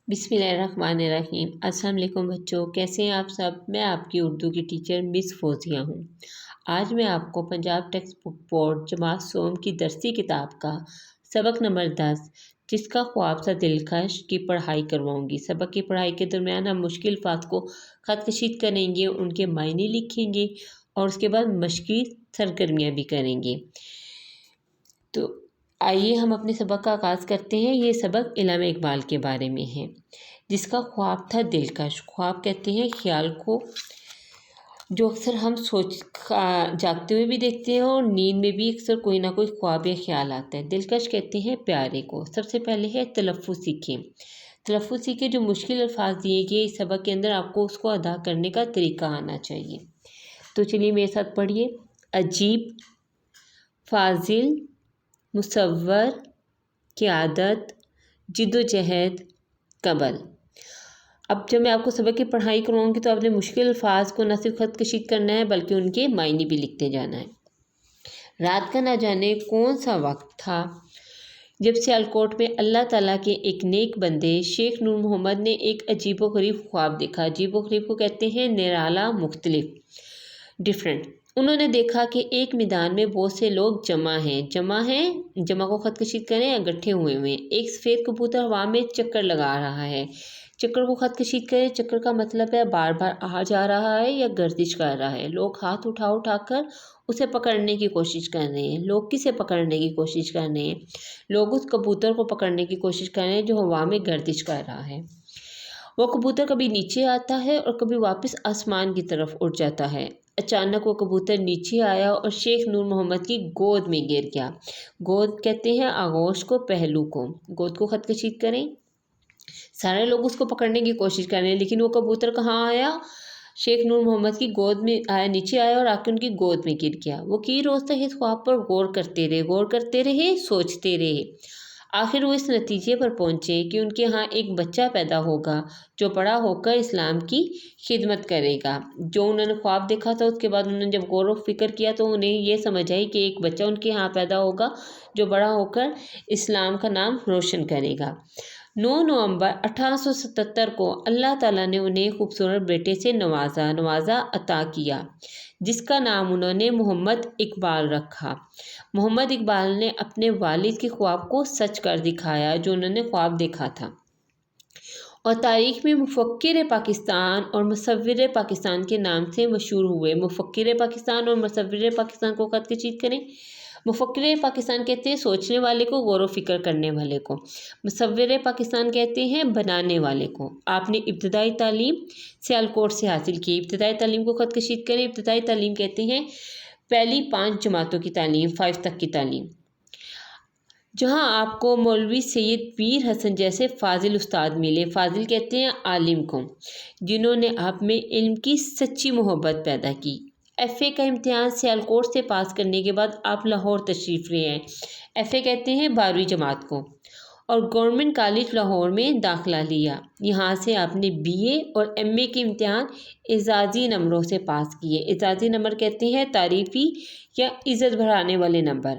بسم اللہ الرحمن الرحیم۔ السلام علیکم بچوں، کیسے ہیں آپ سب؟ میں آپ کی اردو کی ٹیچر مس فوزیہ ہوں۔ آج میں آپ کو پنجاب ٹیکسٹ بک بورڈ جماعت سوم کی درسی کتاب کا سبق نمبر 10 جس کا خواب تھا دلکش کی پڑھائی کرواؤں گی۔ سبق کی پڑھائی کے درمیان ہم مشکل الفاظ کو خط کشید کریں گے، ان کے معنی لکھیں گے اور اس کے بعد مشقی سرگرمیاں بھی کریں گے۔ تو آئیے ہم اپنے سبق کا آغاز کرتے ہیں۔ یہ سبق علامہ اقبال کے بارے میں ہے جس کا خواب تھا دلکش۔ خواب کہتے ہیں خیال کو جو اکثر ہم جاگتے ہوئے بھی دیکھتے ہیں اور نیند میں بھی اکثر کوئی نہ کوئی خواب یا خیال آتا ہے۔ دلکش کہتے ہیں پیارے کو۔ سب سے پہلے ہے تلفظ سیکھیں۔ تلفظ سیکھیں، جو مشکل الفاظ دیے گئے اس سبق کے اندر آپ کو اس کو ادا کرنے کا طریقہ آنا چاہیے۔ تو چلیے میرے ساتھ پڑھیے۔ عجیب، فاضل، مصور، قیادت، جدوجہد، قبل۔ اب جب میں آپ کو سبق کی پڑھائی کرواؤں گی تو آپ نے مشکل الفاظ کو نہ صرف خط کشید کرنا ہے بلکہ ان کے معنی بھی لکھتے جانا ہے۔ رات کا نہ جانے کون سا وقت تھا جب سیالکوٹ میں اللہ تعالیٰ کے ایک نیک بندے شیخ نور محمد نے ایک عجیب و غریب خواب دیکھا۔ عجیب و غریب کو کہتے ہیں نرالا، مختلف، ڈفرینٹ۔ انہوں نے دیکھا کہ ایک میدان میں بہت سے لوگ جمع کو خط کشید کریں، اکٹھے ہوئے ہوئے۔ ایک سفید کبوتر ہوا میں چکر لگا رہا ہے۔ چکر کو خط کشید کریں۔ چکر کا مطلب ہے بار بار آ جا رہا ہے یا گردش کر رہا ہے۔ لوگ ہاتھ اٹھا کر اسے پکڑنے کی کوشش کر رہے ہیں۔ لوگ کسے پکڑنے کی کوشش کر رہے ہیں؟ لوگ اس کبوتر کو پکڑنے کی کوشش کر رہے ہیں جو ہوا میں گردش کر رہا ہے۔ وہ کبوتر کبھی نیچے آتا ہے اور کبھی واپس آسمان کی طرف اڑ جاتا ہے۔ اچانک وہ کبوتر نیچے آیا اور شیخ نور محمد کی گود میں گر گیا۔ گود کہتے ہیں آغوش کو، پہلو کو۔ گود کو خط کشید کریں۔ سارے لوگ اس کو پکڑنے کی کوشش کر رہے ہیں لیکن وہ کبوتر کہاں آیا؟ شیخ نور محمد کی گود میں آیا، نیچے آیا اور آ کے ان کی گود میں گر گیا۔ وہ کئی روز تک اس خواب پر غور کرتے رہے، سوچتے رہے۔ آخر وہ اس نتیجے پر پہنچے کہ ان کے ہاں ایک بچہ پیدا ہوگا جو بڑا ہو کر اسلام کی خدمت کرے گا۔ جو انہوں نے خواب دیکھا تھا اس کے بعد انہوں نے جب غور و فکر کیا تو انہیں یہ سمجھ آئی کہ ایک بچہ ان کے ہاں پیدا ہوگا جو بڑا ہو کر اسلام کا نام روشن کرے گا۔ 9 نومبر 1877 کو اللہ تعالیٰ نے انہیں خوبصورت بیٹے سے نوازا عطا کیا جس کا نام انہوں نے محمد اقبال رکھا۔ محمد اقبال نے اپنے والد کے خواب کو سچ کر دکھایا جو انہوں نے خواب دیکھا تھا اور تاریخ میں مفکر پاکستان اور مصور پاکستان کے نام سے مشہور ہوئے۔ مفکر پاکستان اور مصور پاکستان کو خط کشید کریں۔ مفکر پاکستان کہتے ہیں سوچنے والے کو، غور و فکر کرنے والے کو۔ مصور پاکستان کہتے ہیں بنانے والے کو۔ آپ نے ابتدائی تعلیم سیالکوٹ سے حاصل کی۔ ابتدائی تعلیم کو خط کشید کریں۔ ابتدائی تعلیم کہتے ہیں پہلی 5 جماعتوں کی تعلیم، 5 تک کی تعلیم، جہاں آپ کو مولوی سید پیر حسن جیسے فاضل استاد ملے۔ فاضل کہتے ہیں عالم کو، جنہوں نے آپ میں علم کی سچی محبت پیدا کی۔ FA کا امتحان سیالکوٹ سے پاس کرنے کے بعد آپ لاہور تشریف لے آئے۔ FA کہتے ہیں 12ویں جماعت کو، اور گورنمنٹ کالج لاہور میں داخلہ لیا۔ یہاں سے آپ نے BA اور MA کے امتحان اعزازی نمبروں سے پاس کیے۔ اعزازی نمبر کہتے ہیں تعریفی یا عزت بڑھانے والے نمبر۔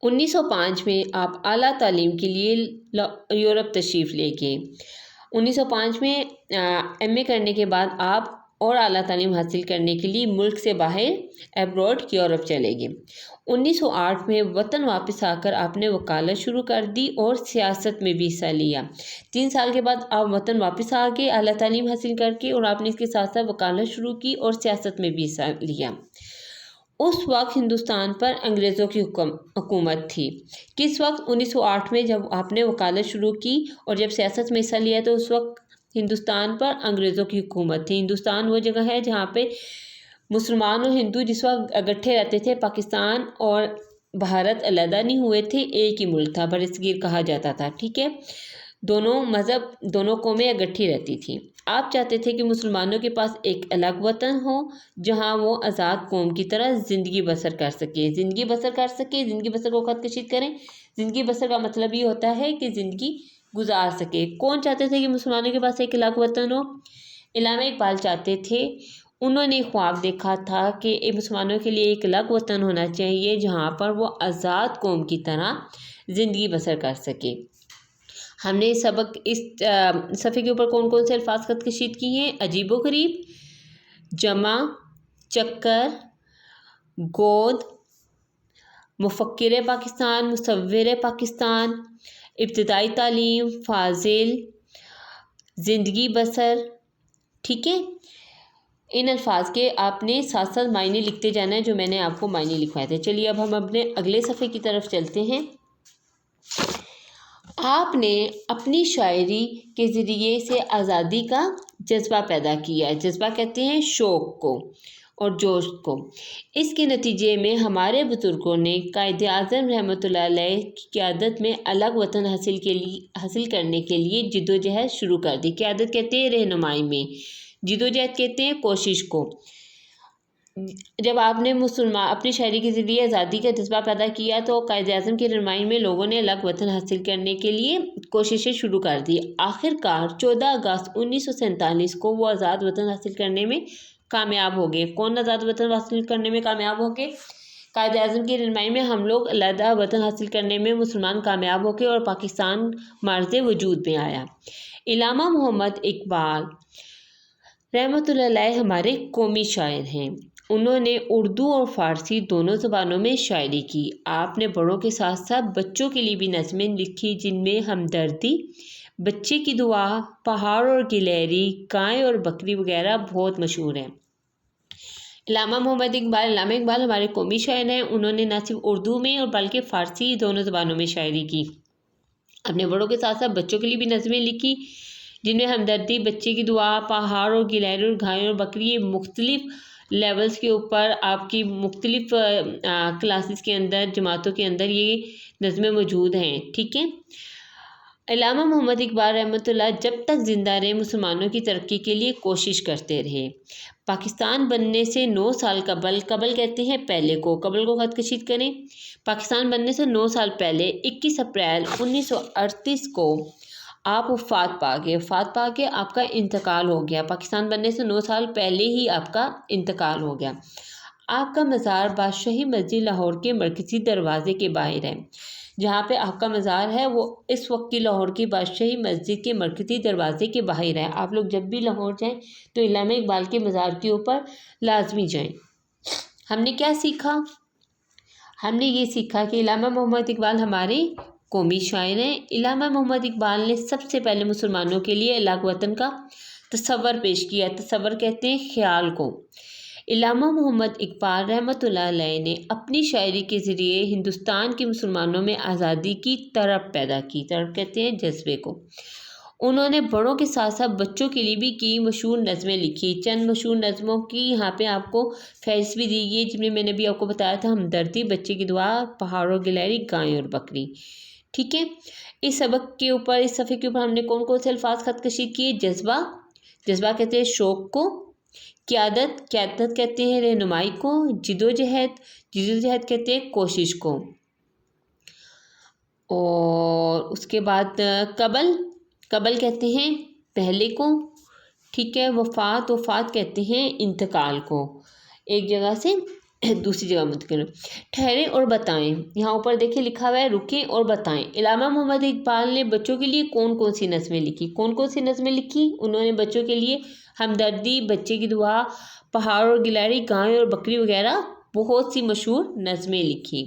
1905 میں آپ اعلیٰ تعلیم کے لیے یورپ تشریف لے گئے۔ 1905 میں MA کرنے کے بعد آپ اور اعلیٰ تعلیم حاصل کرنے کے لیے ملک سے باہر ایبراڈ یورپ چلے گئے۔ 1908 میں وطن واپس آ کر آپ نے وکالت شروع کر دی اور سیاست میں بھی حصہ لیا۔ 3 سال کے بعد آپ وطن واپس آ گئے اعلیٰ تعلیم حاصل کر کے، اور آپ نے اس کے ساتھ ساتھ وکالت شروع کی اور سیاست میں بھی حصہ لیا۔ اس وقت ہندوستان پر انگریزوں کی حکومت تھی۔ کس وقت؟ 1908 میں جب آپ نے وکالت شروع کی اور جب سیاست میں حصہ لیا تو اس وقت ہندوستان پر انگریزوں کی حکومت تھی۔ ہندوستان وہ جگہ ہے جہاں پہ مسلمان اور ہندو جس وقت اکٹھے رہتے تھے۔ پاکستان اور بھارت علیحدہ نہیں ہوئے تھے، ایک ہی ملک تھا، برصغیر کہا جاتا تھا، ٹھیک ہے۔ دونوں مذہب، دونوں قومیں اکٹھی رہتی تھیں۔ آپ چاہتے تھے کہ مسلمانوں کے پاس ایک الگ وطن ہو جہاں وہ آزاد قوم کی طرح زندگی بسر کر سکے۔ زندگی بسر کو خط کشید کریں۔ زندگی بسر کا مطلب یہ ہوتا ہے کہ زندگی گزار سکے۔ کون چاہتے تھے کہ مسلمانوں کے پاس ایک الگ وطن ہو؟ علامہ اقبال چاہتے تھے۔ انہوں نے خواب دیکھا تھا کہ مسلمانوں کے لیے ایک الگ وطن ہونا چاہیے جہاں پر وہ آزاد قوم کی طرح زندگی بسر کر سکے۔ ہم نے سبق اس صفحے کے اوپر کون کون سے الفاظ خط کشید کی ہیں؟ عجیب و غریب، جمع، چکر، گود، مفکر پاکستان، مصور پاکستان، ابتدائی تعلیم، فاضل، زندگی بسر۔ ٹھیک ہے، ان الفاظ کے آپ نے ساتھ ساتھ معنی لکھتے جانا ہے جو میں نے آپ کو معنی لکھوائے تھے۔ چلیے اب ہم اپنے اگلے صفحے کی طرف چلتے ہیں۔ آپ نے اپنی شاعری کے ذریعے سے آزادی کا جذبہ پیدا کیا ہے۔ جذبہ کہتے ہیں شوق کو اور جوش کو۔ اس کے نتیجے میں ہمارے بزرگوں نے قائد اعظم رحمۃ اللہ علیہ کی قیادت میں الگ وطن حاصل کرنے کے لیے جد و جہد شروع کر دی۔ قیادت کہتے ہیں رہنمائی میں، جد و جہد کہتے ہیں کوشش کو۔ جب آپ نے اپنی شاعری کے ذریعے آزادی کا جذبہ پیدا کیا تو قائد اعظم کی رہنمائی میں لوگوں نے الگ وطن حاصل کرنے کے لیے کوششیں شروع کر دی۔ آخر کار 14 اگست 1947 کو وہ آزاد وطن حاصل کرنے میں کامیاب ہو گئے۔ کون آزاد وطن حاصل کرنے میں کامیاب ہو گئے؟ قائد اعظم کی رہنمائی میں ہم لوگ علیحدہ وطن حاصل کرنے میں مسلمان کامیاب ہو گئے اور پاکستان معرض وجود میں آیا۔ علامہ محمد اقبال رحمۃ اللہ علیہ ہمارے قومی شاعر ہیں۔ انہوں نے اردو اور فارسی دونوں زبانوں میں شاعری کی۔ آپ نے بڑوں کے ساتھ ساتھ بچوں کے لیے بھی نظمیں لکھی جن میں ہمدردی، بچے کی دعا، پہاڑ اور گلہری، گائے اور بکری وغیرہ بہت مشہور ہیں۔ علامہ اقبال ہمارے قومی شاعر ہیں۔ انہوں نے نہ صرف اردو میں اور بلکہ فارسی دونوں زبانوں میں شاعری کی۔ اپنے بڑوں کے ساتھ ساتھ بچوں کے لیے بھی نظمیں لکھی جن میں ہمدردی، بچے کی دعا، پہاڑ اور گلہری اور گائے اور بکری، یہ مختلف لیولز کے اوپر آپ کی مختلف کلاسز کے اندر، جماعتوں کے اندر یہ نظمیں موجود ہیں۔ ٹھیک ہے، علامہ محمد اقبال رحمۃ اللہ جب تک زندہ رہے مسلمانوں کی ترقی کے لیے کوشش کرتے رہے۔ پاکستان بننے سے 9 سال قبل کہتے ہیں پہلے کو، قبل کو خط کشید کریں۔ پاکستان بننے سے 9 سال پہلے 21 اپریل 1938 کو آپ وفات پا گئے، آپ کا انتقال ہو گیا۔ پاکستان بننے سے 9 سال پہلے ہی آپ کا انتقال ہو گیا۔ آپ کا مزار بادشاہی مسجد لاہور کے مرکزی دروازے کے باہر ہے۔ جہاں پہ آپ کا مزار ہے وہ اس وقت کی لاہور کی بادشاہی مسجد کے مرکزی دروازے کے باہر ہے۔ آپ لوگ جب بھی لاہور جائیں تو علامہ اقبال کے مزار کے اوپر لازمی جائیں۔ ہم نے کیا سیکھا؟ ہم نے یہ سیکھا کہ علامہ محمد اقبال ہمارے قومی شاعر ہیں۔ علامہ محمد اقبال نے سب سے پہلے مسلمانوں کے لیے الگ وطن کا تصور پیش کیا۔ تصور کہتے ہیں خیال کو۔ علامہ محمد اقبال رحمۃ اللہ علیہ نے اپنی شاعری کے ذریعے ہندوستان کے مسلمانوں میں آزادی کی طرب پیدا کی۔ طرب کہتے ہیں جذبے کو۔ انہوں نے بڑوں کے ساتھ ساتھ بچوں کے لیے بھی کی مشہور نظمیں لکھی۔ چند مشہور نظموں کی یہاں پہ آپ کو فہرست بھی دی گئی جن میں نے بھی آپ کو بتایا تھا، ہمدردی، بچے کی دعا، پہاڑ اور گلہری، گائے اور بکری۔ ٹھیک ہے، اس صفحے کے اوپر ہم نے کون کون سے الفاظ خط کشید کیے؟ جذبہ کہتے ہیں شوق کو، قیادت کہتے ہیں رہنمائی کو، جد و جہد کہتے ہیں کوشش کو، اور اس کے بعد قبل کہتے ہیں پہلے کو۔ ٹھیک ہے، وفات کہتے ہیں انتقال کو، ایک جگہ سے دوسری جگہ منتقل۔ ٹھہریں اور بتائیں، یہاں اوپر دیکھیں لکھا ہوا ہے رکیں اور بتائیں۔ علامہ محمد اقبال نے بچوں کے لیے کون سی نظمیں لکھی؟ انہوں نے بچوں کے لیے ہمدردی، بچے کی دعا، پہاڑ اور گلہری، گائے اور بکری وغیرہ بہت سی مشہور نظمیں لکھی۔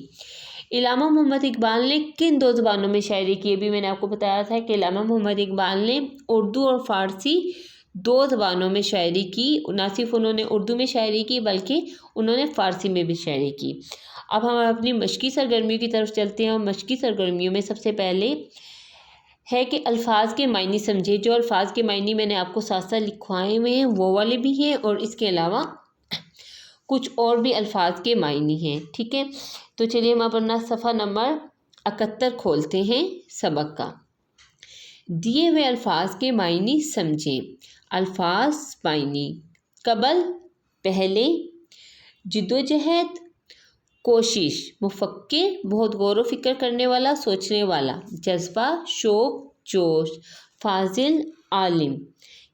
علامہ محمد اقبال نے کن 2 زبانوں میں شاعری کی؟ ابھی میں نے آپ کو بتایا تھا کہ علامہ محمد اقبال نے اردو اور فارسی 2 زبانوں میں شاعری کی۔ نہ صرف انہوں نے اردو میں شاعری کی بلکہ انہوں نے فارسی میں بھی شاعری کی۔ اب ہم اپنی مشقی سرگرمیوں کی طرف چلتے ہیں، اور مشقی سرگرمیوں میں سب سے پہلے ہے کہ الفاظ کے معنی سمجھے۔ جو الفاظ کے معنی میں نے آپ کو ساتھ ساتھ لکھوائے ہوئے ہیں وہ والے بھی ہیں، اور اس کے علاوہ کچھ اور بھی الفاظ کے معنی ہیں۔ ٹھیک ہے، تو چلیے ہم اپنا صفحہ نمبر 71 کھولتے ہیں سبق کا۔ دیے ہوئے الفاظ کے معنی سمجھیں۔ الفاظ معنی: قبل پہلے، جدوجہد کوشش، مفکر بہت غور و فکر کرنے والا، سوچنے والا، جذبہ شوق جوش، فاضل عالم،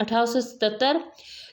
1877।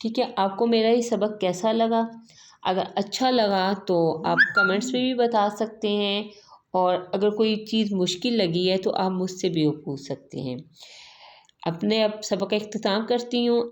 ٹھیک ہے، آپ کو میرا یہ سبق کیسا لگا؟ اگر اچھا لگا تو آپ کمنٹس میں بھی بتا سکتے ہیں، اور اگر کوئی چیز مشکل لگی ہے تو آپ مجھ سے بھی وہ پوچھ سکتے ہیں۔ اب سبق کا اختتام کرتی ہوں۔